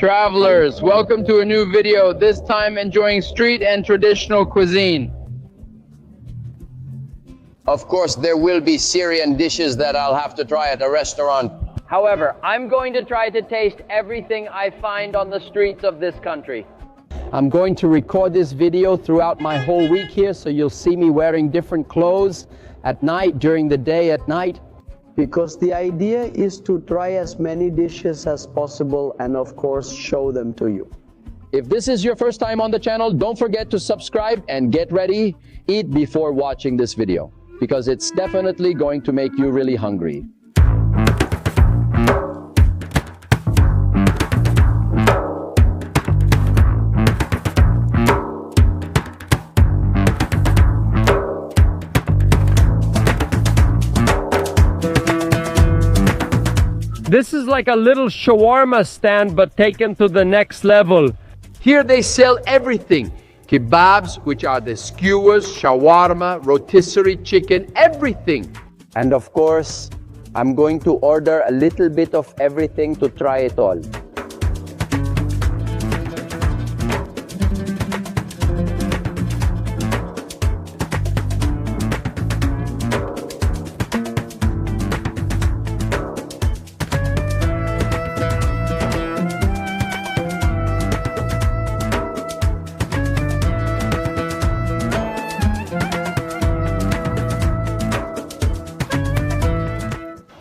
Travelers, welcome to a new video, this time enjoying street and traditional cuisine. Of course, there will be Syrian dishes that I'll have to try at a restaurant. However, I'm going to try to taste everything I find on the streets of this country. I'm going to record this video throughout my whole week here, so you'll see me wearing different clothes at night, during the day, at night. Because the idea is to try as many dishes as possible and of course show them to you. If this is your first time on the channel, don't forget to subscribe and get ready. Eat before watching this video, because it's definitely going to make you really hungry. This is like a little shawarma stand, but taken to the next level. Here they sell everything. Kebabs, which are the skewers, shawarma, rotisserie chicken, everything. And of course, I'm going to order a little bit of everything to try it all.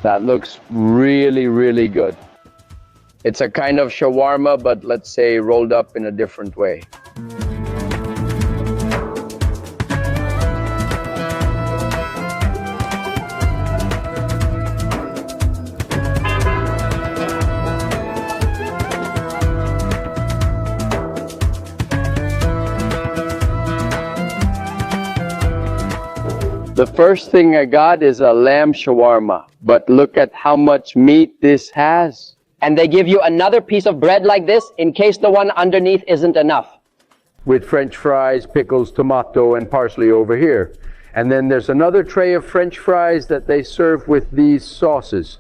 That looks really, really good. It's a kind of shawarma, but let's say rolled up in a different way. The first thing I got is a lamb shawarma, but look at how much meat this has. And they give you another piece of bread like this in case the one underneath isn't enough. With French fries, pickles, tomato, and parsley over here. And then there's another tray of French fries that they serve with these sauces.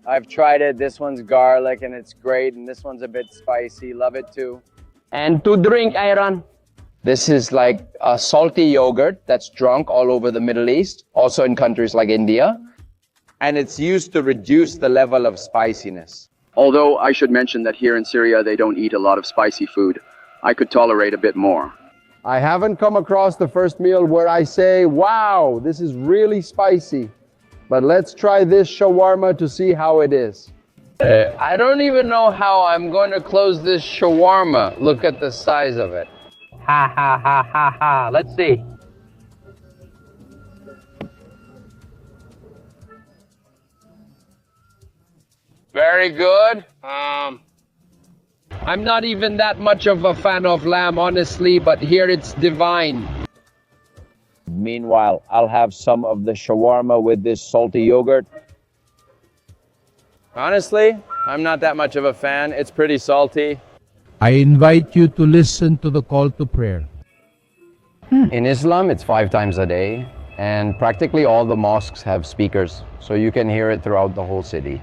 I've tried it. This one's garlic and it's great, and this one's a bit spicy. Love it too. And to drink, Iron. This is like a salty yogurt that's drunk all over the Middle East, also in countries like India. And it's used to reduce the level of spiciness. Although I should mention that here in Syria, they don't eat a lot of spicy food. I could tolerate a bit more. I haven't come across the first meal where I say, wow, this is really spicy. But let's try this shawarma to see how it is. I don't even know how I'm going to close this shawarma. Look at the size of it. Ha ha ha ha ha. Let's see. Very good. I'm not even that much of a fan of lamb, honestly, but here it's divine. Meanwhile, I'll have some of the shawarma with this salty yogurt. Honestly, I'm not that much of a fan. It's pretty salty. I invite you to listen to the call to prayer. In Islam, it's 5 times a day, and practically all the mosques have speakers, so you can hear it throughout the whole city.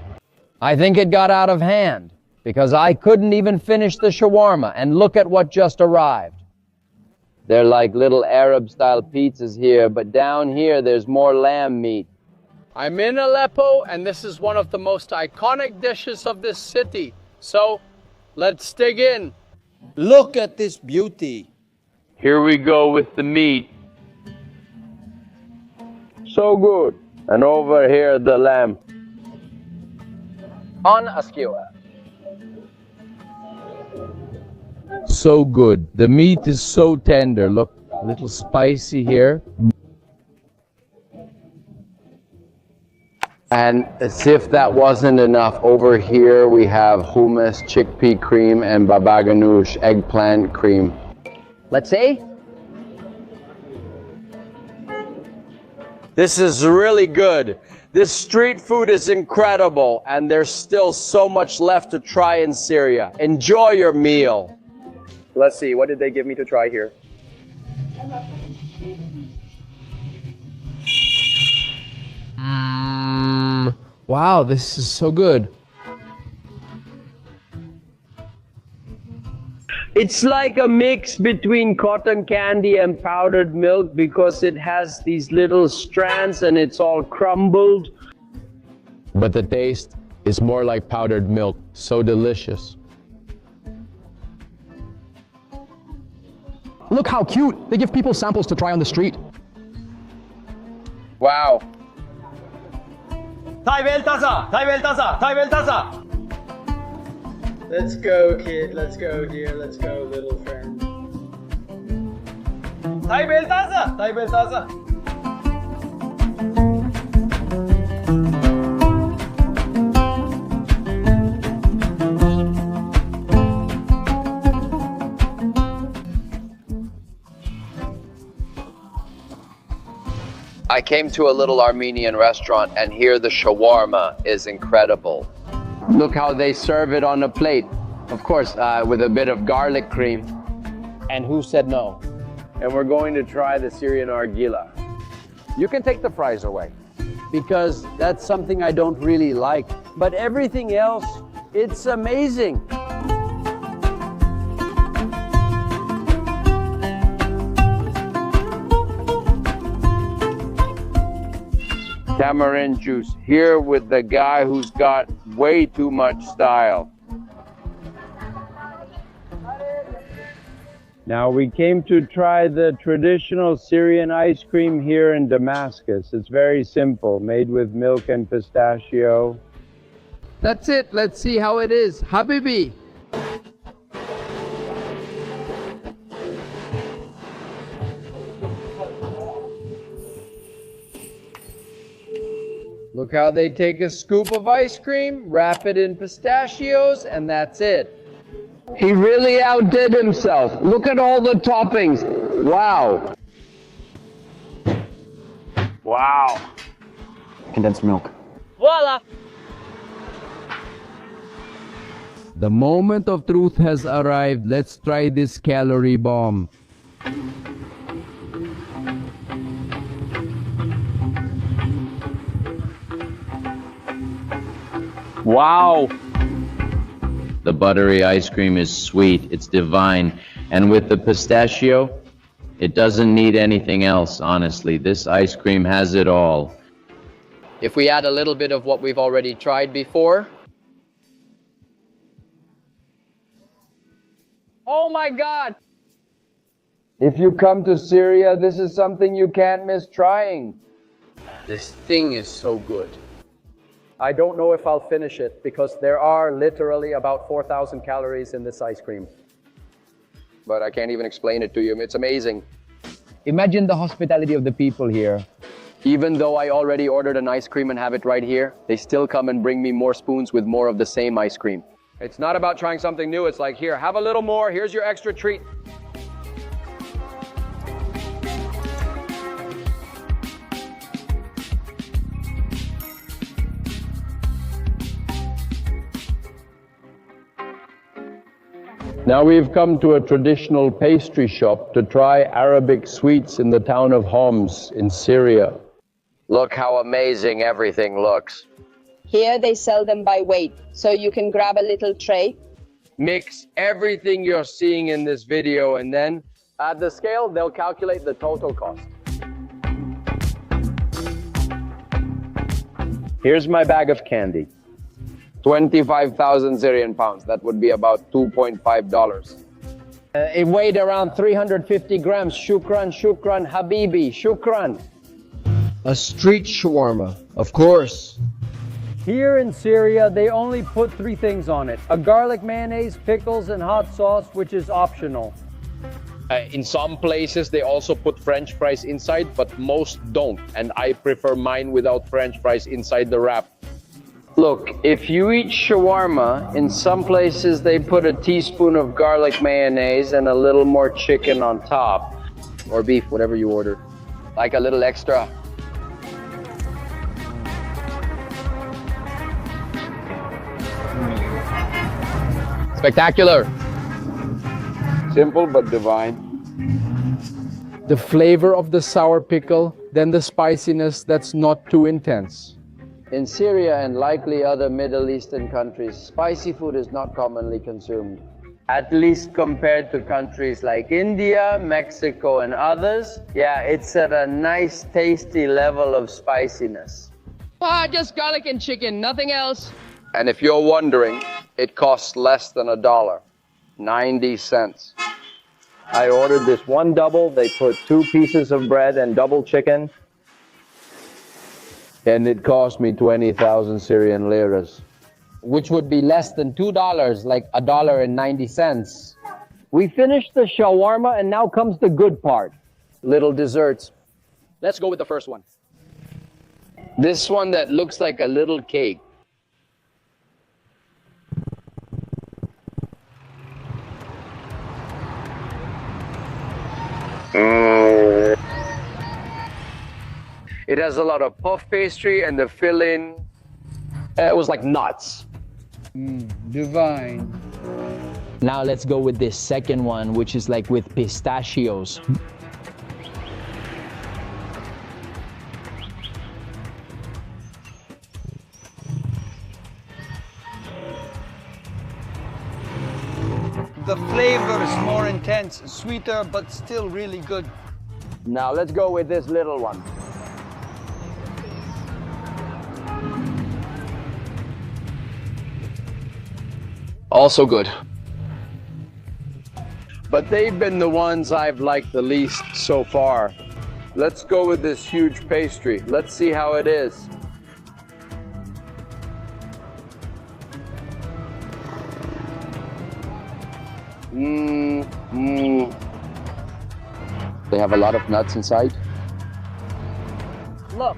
I think it got out of hand, because I couldn't even finish the shawarma, and look at what just arrived. They're like little Arab-style pizzas here, but down here there's more lamb meat. I'm in Aleppo, and this is one of the most iconic dishes of this city. So, let's dig in. Look at this beauty. Here we go with the meat. So good. And over here, the lamb. On a skewer. So good. The meat is so tender. Look, a little spicy here. And as if that wasn't enough, over here we have hummus, chickpea cream, and baba ganoush, eggplant cream. Let's see. This is really good. This street food is incredible, and there's still so much left to try in Syria. Enjoy your meal. Let's see, what did they give me to try here? Wow, this is so good. It's like a mix between cotton candy and powdered milk because it has these little strands and it's all crumbled. But the taste is more like powdered milk. So delicious. Look how cute. They give people samples to try on the street. Wow. Let's go, kid. Let's go, dear. Let's go, little friend. I came to a little Armenian restaurant, and here the shawarma is incredible. Look how they serve it on a plate. Of course, with a bit of garlic cream. And who said no? And we're going to try the Syrian argila. You can take the fries away. Because that's something I don't really like. But everything else, it's amazing. Tamarind juice, here with the guy who's got way too much style. Now we came to try the traditional Syrian ice cream here in Damascus. It's very simple, made with milk and pistachio. That's it. Let's see how it is. Habibi. Look how they take a scoop of ice cream, wrap it in pistachios, and that's it. He really outdid himself. Look at all the toppings. Wow. Wow. Condensed milk. Voila! The moment of truth has arrived. Let's try this calorie bomb. Wow. The buttery ice cream is sweet, it's divine, and with the pistachio, it doesn't need anything else, honestly. This ice cream has it all. If we add a little bit of what we've already tried before. Oh my God! If you come to Syria, this is something you can't miss trying. This thing is so good. I don't know if I'll finish it because there are literally about 4,000 calories in this ice cream. But I can't even explain it to you. It's amazing. Imagine the hospitality of the people here. Even though I already ordered an ice cream and have it right here, they still come and bring me more spoons with more of the same ice cream. It's not about trying something new. It's like, here, have a little more. Here's your extra treat. Now we've come to a traditional pastry shop to try Arabic sweets in the town of Homs in Syria. Look how amazing everything looks. Here they sell them by weight, so you can grab a little tray. Mix everything you're seeing in this video and then at the scale, they'll calculate the total cost. Here's my bag of candy. 25,000 Syrian pounds. That would be about $2.5. It weighed around 350 grams. Shukran, shukran, habibi, shukran. A street shawarma, of course. Here in Syria, they only put 3 things on it. A garlic mayonnaise, pickles, and hot sauce, which is optional. In some places, they also put French fries inside, but most don't. And I prefer mine without French fries inside the wrap. Look, if you eat shawarma, in some places they put a teaspoon of garlic mayonnaise and a little more chicken on top. Or beef, whatever you order. Like a little extra. Spectacular. Simple but divine. The flavor of the sour pickle, then the spiciness that's not too intense. In Syria and likely other Middle Eastern countries, spicy food is not commonly consumed. At least compared to countries like India, Mexico, and others, yeah, it's at a nice, tasty level of spiciness. Just garlic and chicken, nothing else. And if you're wondering, it costs less than $1, 90 cents. I ordered this one double. They put 2 pieces of bread and double chicken. And it cost me 20,000 Syrian liras. which would be less than $2, like $1.90. We finished the shawarma and now comes the good part. Little desserts. Let's go with the first one. This one that looks like a little cake. It has a lot of puff pastry and the filling. It was like nuts. Divine. Now let's go with this second one, which is like with pistachios. The flavor is more intense, sweeter, but still really good. Now let's go with this little one. Also good. But they've been the ones I've liked the least so far. Let's go with this huge pastry. Let's see how it is. They have a lot of nuts inside. Look.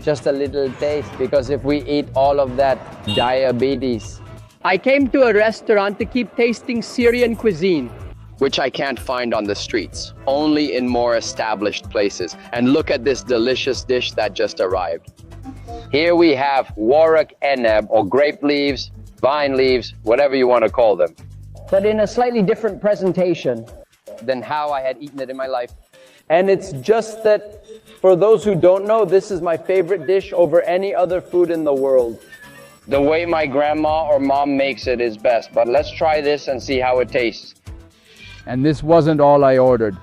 Just a little taste, because if we eat all of that, diabetes. I came to a restaurant to keep tasting Syrian cuisine. Which I can't find on the streets, only in more established places. And look at this delicious dish that just arrived. Here we have warak eneb, or grape leaves, vine leaves, whatever you want to call them. But in a slightly different presentation. Than how I had eaten it in my life. And it's just that, for those who don't know, this is my favorite dish over any other food in the world. The way my grandma or mom makes it is best, but let's try this and see how it tastes. And this wasn't all I ordered.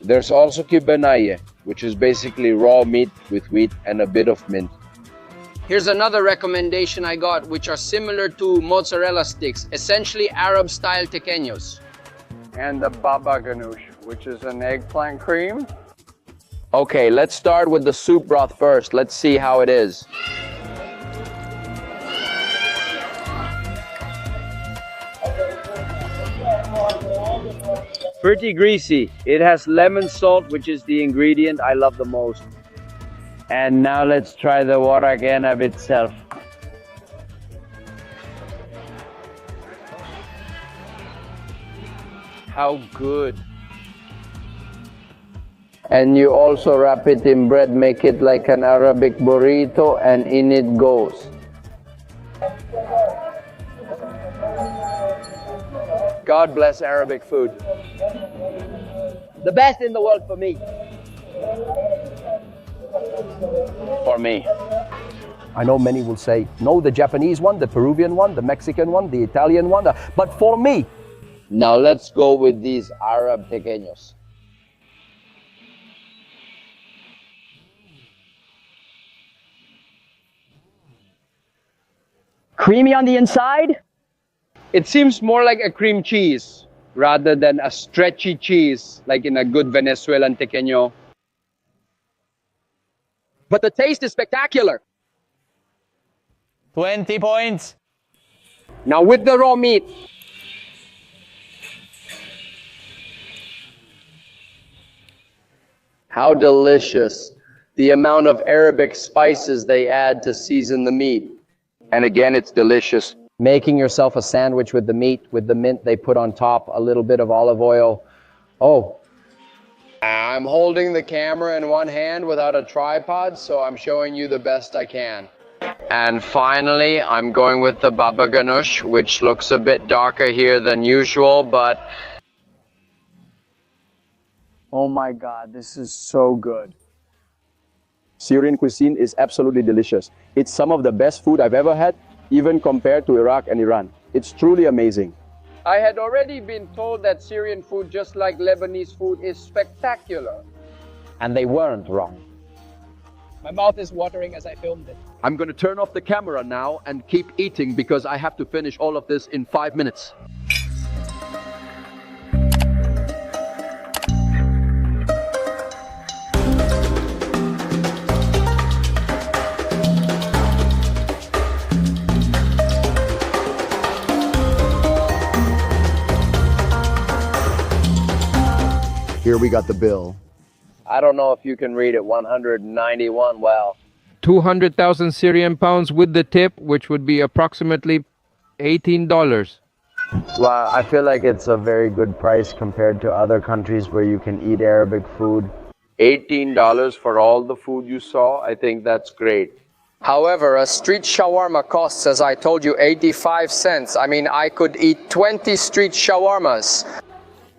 There's also kibanaye, which is basically raw meat with wheat and a bit of mint. Here's another recommendation I got, which are similar to mozzarella sticks, essentially Arab-style tequeños. And the baba ganoush, which is an eggplant cream. Okay, let's start with the soup broth first. Let's see how it is. Pretty greasy. It has lemon salt, which is the ingredient I love the most. And now let's try the warak eneb itself. How good. And you also wrap it in bread, make it like an Arabic burrito, and in it goes. God bless Arabic food. The best in the world for me. For me. I know many will say, no, the Japanese one, the Peruvian one, the Mexican one, the Italian one, but for me. Now let's go with these Arab tequeños. Creamy on the inside. It seems more like a cream cheese rather than a stretchy cheese like in a good Venezuelan tequeño. But the taste is spectacular. 20 points. Now with the raw meat. How delicious. The amount of Arabic spices they add to season the meat. And again, it's delicious. Making yourself a sandwich with the meat, with the mint they put on top, a little bit of olive oil. Oh. I'm holding the camera in one hand without a tripod, so I'm showing you the best I can. And finally, I'm going with the baba ganoush, which looks a bit darker here than usual, but Oh my God, this is so good. Syrian cuisine is absolutely delicious. It's some of the best food I've ever had. even compared to Iraq and Iran. It's truly amazing. I had already been told that Syrian food, just like Lebanese food, is spectacular. And they weren't wrong. My mouth is watering as I filmed it. I'm going to turn off the camera now and keep eating because I have to finish all of this in 5 minutes. Here we got the bill. I don't know if you can read it. 191. Wow. 200,000 Syrian pounds with the tip, which would be approximately $18. Well, I feel like it's a very good price compared to other countries where you can eat Arabic food. $18 for all the food you saw, I think that's great. However, a street shawarma costs, as I told you, 85 cents. I mean, I could eat 20 street shawarmas.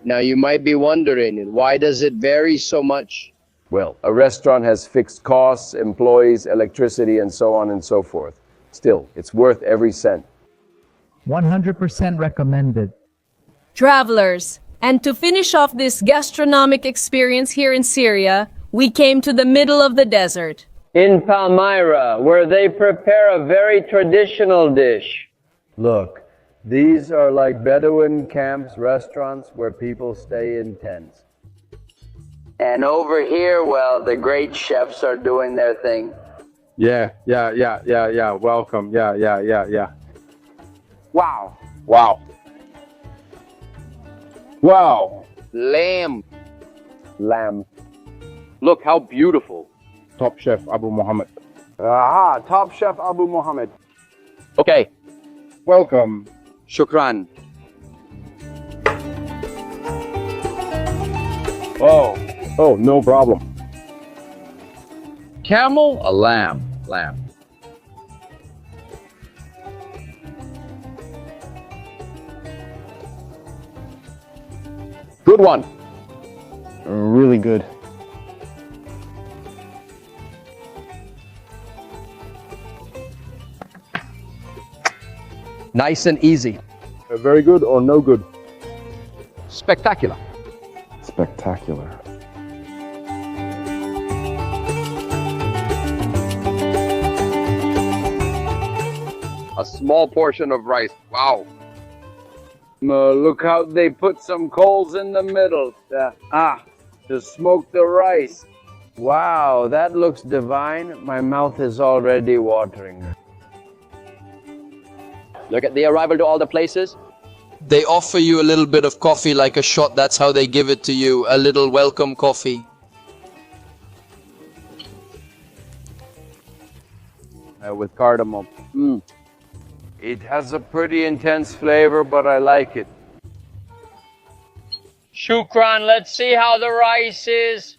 Now you might be wondering, why does it vary so much? Well, a restaurant has fixed costs, employees, electricity, and so on and so forth. Still, it's worth every cent. 100% recommended. Travelers, and to finish off this gastronomic experience here in Syria, we came to the middle of the desert. In Palmyra, where they prepare a very traditional dish. Look, these are like Bedouin camps, restaurants where people stay in tents. And over here, well, the great chefs are doing their thing. Yeah. Welcome. Yeah. Wow. Wow. Wow. Lamb. Lamb. Look how beautiful. Top Chef Abu Muhammad. Aha, Top Chef Abu Muhammad. Okay. Welcome. Shukran. Oh, no problem. Camel, a lamb. Lamb. Good one. Really good. Nice and easy. Very good or no good? Spectacular. Spectacular. A small portion of rice. Wow. Look how they put some coals in the middle. To smoke the rice. Wow, that looks divine. My mouth is already watering. Look at the arrival to all the places. They offer you a little bit of coffee like a shot. That's how they give it to you. A little welcome coffee. With cardamom. It has a pretty intense flavor, but I like it. Shukran, let's see how the rice is.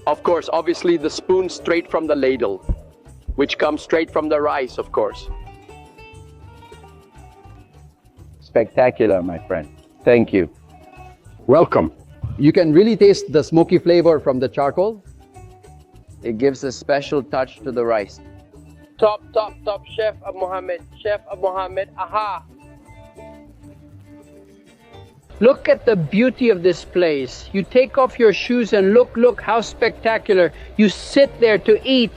Of course, obviously the spoon straight from the ladle, which comes straight from the rice, of course. Spectacular, my friend. Thank you. Welcome. You can really taste the smoky flavor from the charcoal. It gives a special touch to the rice. Top Chef Abu Muhammad. Chef Abu Muhammad, aha. Look at the beauty of this place. You take off your shoes and look how spectacular. You sit there to eat.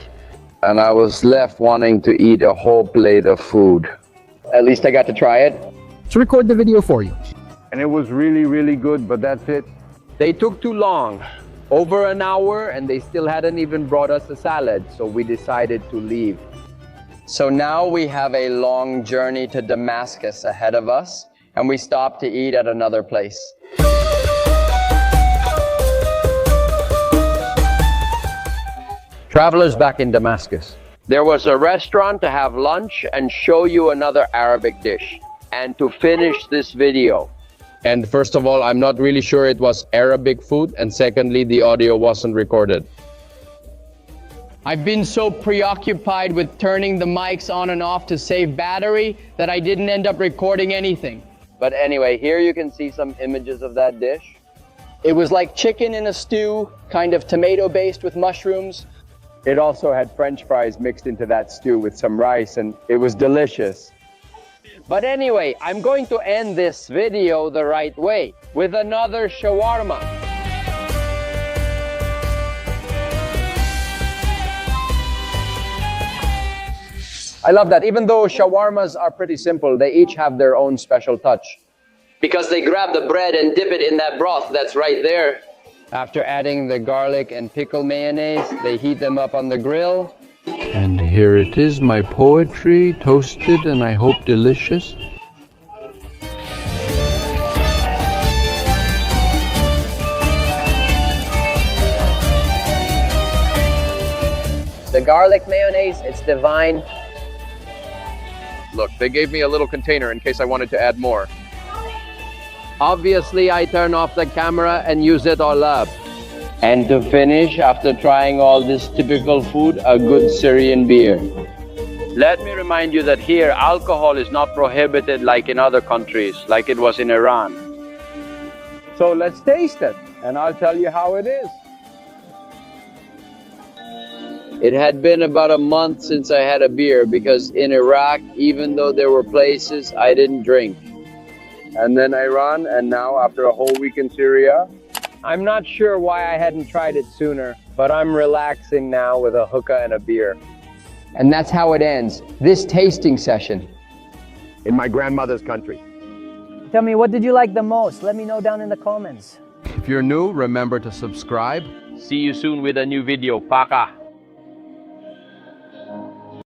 And I was left wanting to eat a whole plate of food. At least I got to try it. To record the video for you. And it was really, really good, but that's it. They took too long. Over an hour, and they still hadn't even brought us a salad, so we decided to leave. So now we have a long journey to Damascus ahead of us, and we stopped to eat at another place. Travelers back in Damascus. There was a restaurant to have lunch and show you another Arabic dish, and to finish this video. And first of all, I'm not really sure it was Arabic food, and secondly, the audio wasn't recorded. I've been so preoccupied with turning the mics on and off to save battery that I didn't end up recording anything. But anyway, here you can see some images of that dish. It was like chicken in a stew, kind of tomato-based with mushrooms. It also had French fries mixed into that stew with some rice, and it was delicious. But anyway, I'm going to end this video the right way, with another shawarma. I love that. Even though shawarmas are pretty simple, they each have their own special touch. Because they grab the bread and dip it in that broth that's right there. After adding the garlic and pickle mayonnaise, they heat them up on the grill. And here it is, my poetry, toasted and I hope delicious. The garlic mayonnaise, it's divine. Look, they gave me a little container in case I wanted to add more. Obviously, I turn off the camera and use it all up. And to finish, after trying all this typical food, a good Syrian beer. Let me remind you that here, alcohol is not prohibited like in other countries, like it was in Iran. So let's taste it, and I'll tell you how it is. It had been about a month since I had a beer because in Iraq, even though there were places, I didn't drink. And then Iran, and now after a whole week in Syria. I'm not sure why I hadn't tried it sooner, but I'm relaxing now with a hookah and a beer. And that's how it ends, this tasting session. In my grandmother's country. Tell me, what did you like the most? Let me know down in the comments. If you're new, remember to subscribe. See you soon with a new video. Paka!